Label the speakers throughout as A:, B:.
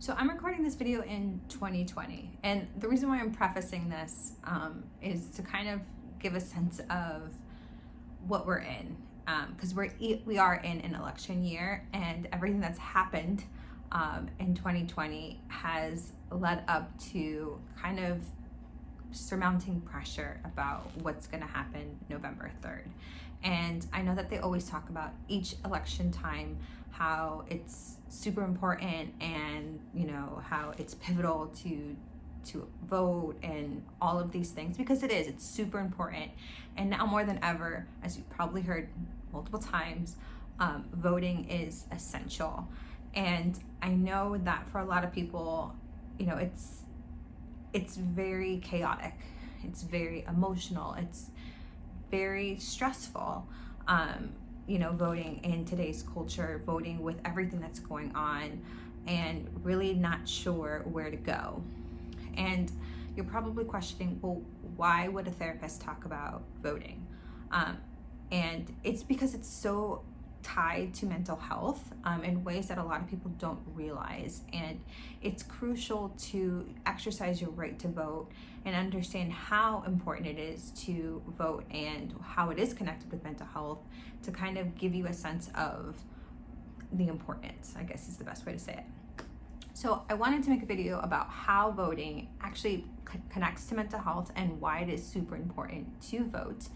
A: So I'm recording this video in 2020, and the reason why I'm prefacing this is to kind of give a sense of what we're in, because we are in an election year, and everything that's happened in 2020 has led up to kind of surmounting pressure about what's going to happen November 3rd. And I know that they always talk about each election time how it's super important, and how it's pivotal to vote and all of these things, because it's super important. And now more than ever, as you've probably heard multiple times, voting is essential. And I know that for a lot of people, it's very chaotic, it's very emotional, it's very stressful, voting in today's culture, voting with everything that's going on, and really not sure where to go. And you're probably questioning, well, why would a therapist talk about voting? And it's because it's so tied to mental health in ways that a lot of people don't realize. And it's crucial to exercise your right to vote and understand how important it is to vote and how it is connected with mental health, to kind of give you a sense of the importance, I guess is the best way to say it. So I wanted to make a video about how voting actually connects to mental health and why it is super important to vote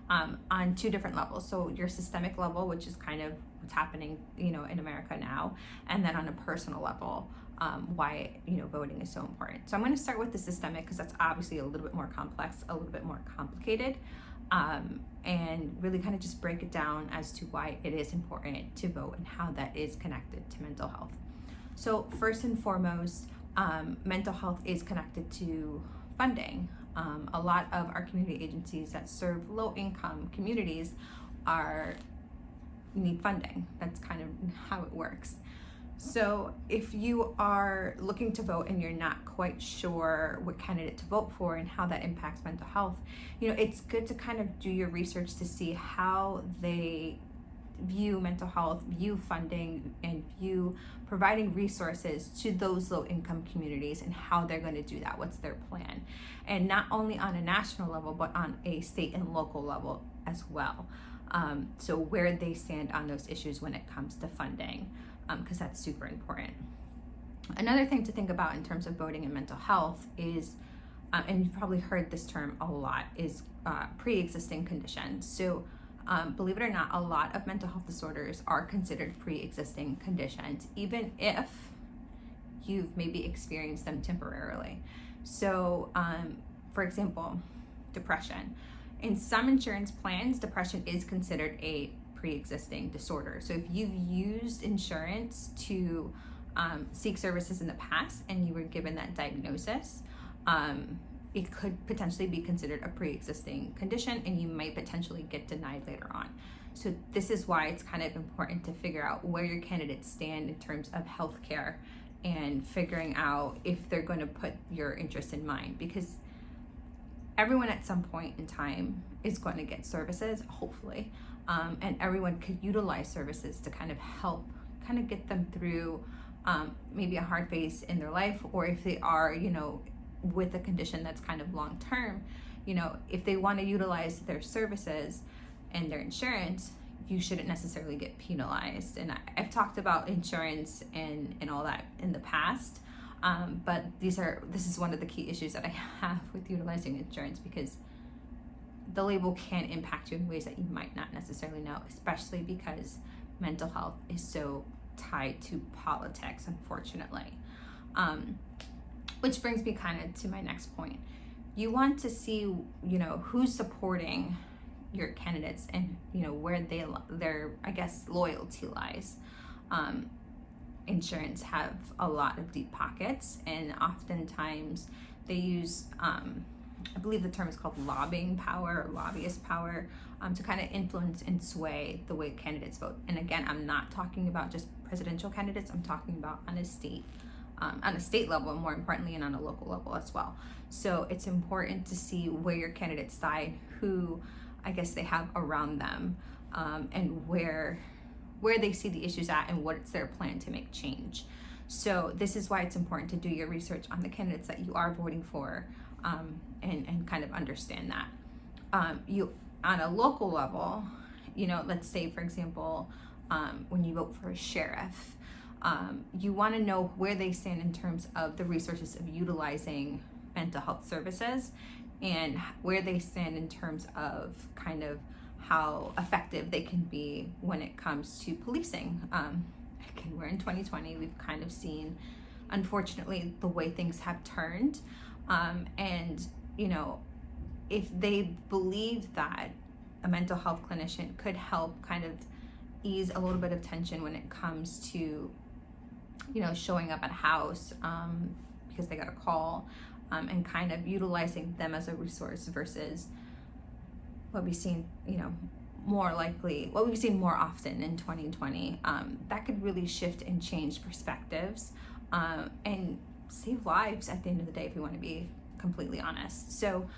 A: on two different levels. So your systemic level, which is kind of what's happening, in America now, and then on a personal level, why voting is so important. So I'm going to start with the systemic, because that's obviously a little bit more complex, a little bit more complicated, and really kind of just break it down as to why it is important to vote and how that is connected to mental health. So first and foremost, mental health is connected to funding. A lot of our community agencies that serve low-income communities need funding. That's kind of how it works. So if you are looking to vote and you're not quite sure what candidate to vote for and how that impacts mental health, it's good to kind of do your research to see how they view mental health, view funding, and view providing resources to those low-income communities, and how they're going to do that. What's their plan? And not only on a national level, but on a state and local level as well. So where they stand on those issues when it comes to funding, because that's super important. Another thing to think about in terms of voting and mental health is, and you've probably heard this term a lot, is pre-existing conditions. So believe it or not, a lot of mental health disorders are considered pre-existing conditions, even if you've maybe experienced them temporarily. So, for example, depression. In some insurance plans, depression is considered a pre-existing disorder. So if you've used insurance to seek services in the past and you were given that diagnosis, it could potentially be considered a pre-existing condition, and you might potentially get denied later on. So this is why it's kind of important to figure out where your candidates stand in terms of healthcare, and figuring out if they're going to put your interests in mind, because everyone at some point in time is going to get services, hopefully, and everyone could utilize services to kind of help kind of get them through maybe a hard phase in their life, or if they are, with a condition that's kind of long term, if they want to utilize their services and their insurance, you shouldn't necessarily get penalized. And I've talked about insurance and all that in the past, but this is one of the key issues that I have with utilizing insurance, because the label can impact you in ways that you might not necessarily know, especially because mental health is so tied to politics, unfortunately. Which brings me kind of to my next point. You want to see, who's supporting your candidates, and, where their, I guess, loyalty lies. Insurance have a lot of deep pockets, and oftentimes they use, I believe the term is called lobbying power or lobbyist power, to kind of influence and sway the way candidates vote. And again, I'm not talking about just presidential candidates, I'm talking about on a state level, and more importantly, and on a local level as well. So it's important to see where your candidates side, who I guess they have around them, and where they see the issues at, and what's their plan to make change. So this is why it's important to do your research on the candidates that you are voting for, and kind of understand that. You on a local level, let's say, for example, when you vote for a sheriff, you want to know where they stand in terms of the resources of utilizing mental health services, and where they stand in terms of kind of how effective they can be when it comes to policing. Again, we're in 2020. We've kind of seen, unfortunately, the way things have turned. And, if they believe that a mental health clinician could help kind of ease a little bit of tension when it comes to, showing up at a house because they got a call, and kind of utilizing them as a resource versus what we've seen, what we've seen more often in 2020, that could really shift and change perspectives, and save lives at the end of the day, if we want to be completely honest. So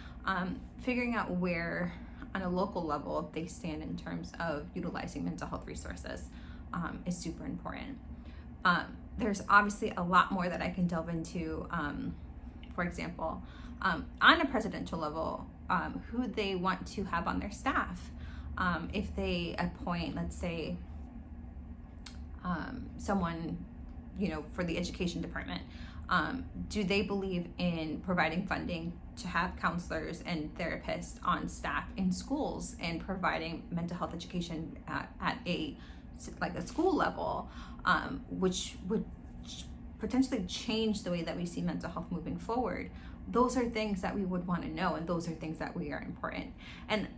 A: figuring out where on a local level they stand in terms of utilizing mental health resources is super important. There's obviously a lot more that I can delve into. For example, on a presidential level, who they want to have on their staff. If they appoint, let's say, someone, for the education department, do they believe in providing funding to have counselors and therapists on staff in schools and providing mental health education at a school level, which would potentially change the way that we see mental health moving forward? Those are things that we would want to know, and those are things that we are important. And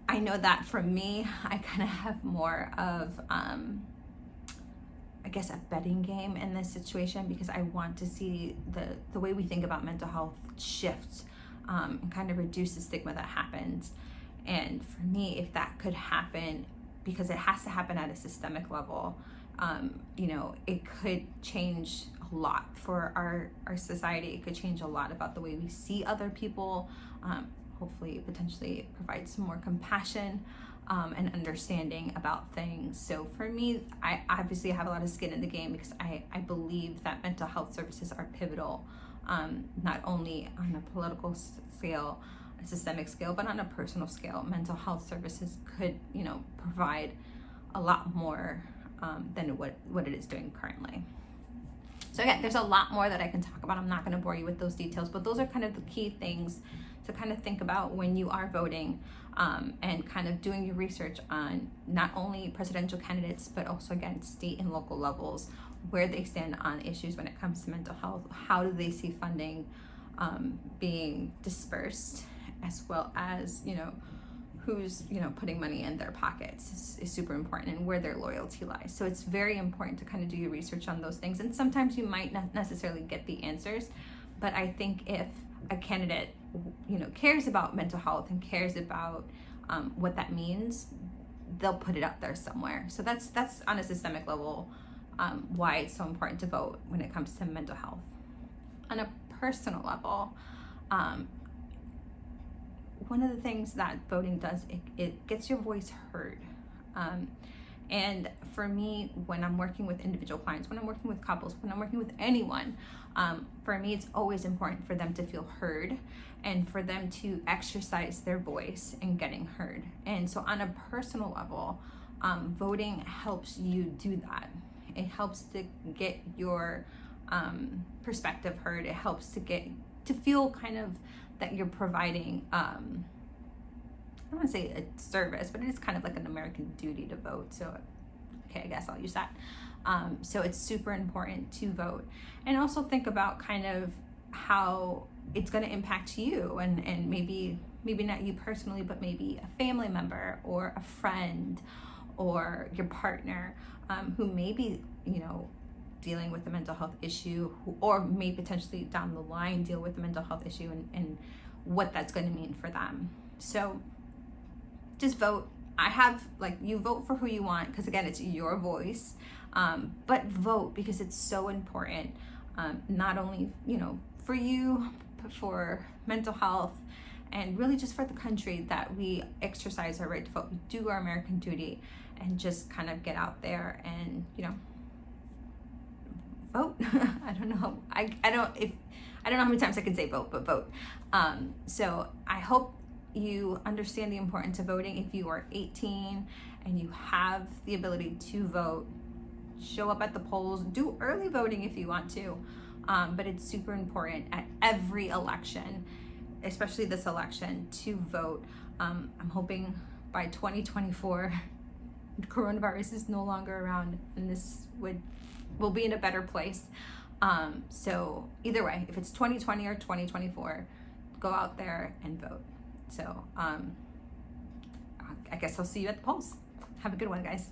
A: I know that for me, I kind of have more of, I guess, a betting game in this situation, because I want to see the way we think about mental health shift, and kind of reduce the stigma that happens. And for me, if that could happen, because it has to happen at a systemic level, it could change a lot for our society. It could change a lot about the way we see other people, hopefully potentially provide some more compassion and understanding about things. So for me, I obviously have a lot of skin in the game, because I believe that mental health services are pivotal, not only on a political scale, a systemic scale, but on a personal scale. Mental health services could, provide a lot more than what it is doing currently. So again, there's a lot more that I can talk about. I'm not going to bore you with those details, but those are kind of the key things to kind of think about when you are voting, and kind of doing your research on not only presidential candidates, but also, again, state and local levels, where they stand on issues when it comes to mental health. How do they see funding being dispersed, as well as, who's putting money in their pockets is super important, and where their loyalty lies. So it's very important to kind of do your research on those things. And sometimes you might not necessarily get the answers, but I think if a candidate cares about mental health and cares about what that means, they'll put it up there somewhere. So that's on a systemic level, why it's so important to vote when it comes to mental health. On a personal level, one of the things that voting does, it gets your voice heard. And for me, when I'm working with individual clients, when I'm working with couples, when I'm working with anyone, for me, it's always important for them to feel heard, and for them to exercise their voice in getting heard. And so on a personal level, voting helps you do that. It helps to get your perspective heard. It helps to feel kind of that you're providing, I don't want to say a service, but it is kind of like an American duty to vote. So, okay, I guess I'll use that. So it's super important to vote, and also think about kind of how it's going to impact you, and maybe not you personally, but maybe a family member or a friend or your partner, who may be, dealing with a mental health issue, or may potentially down the line deal with a mental health issue, and what that's going to mean for them. So just vote. You vote for who you want, because again, it's your voice, but vote because it's so important, not only, for you, but for mental health, and really just for the country, that we exercise our right to vote. We do our American duty, and just kind of get out there and, vote. I don't know. I don't know how many times I can say vote, but vote. So I hope you understand the importance of voting. If you are 18 and you have the ability to vote, show up at the polls. Do early voting if you want to, but it's super important at every election, especially this election, to vote. I'm hoping by 2024 coronavirus is no longer around and this will be in a better place. So either way, if it's 2020 or 2024, go out there and vote. So I guess I'll see you at the polls. Have a good one, guys.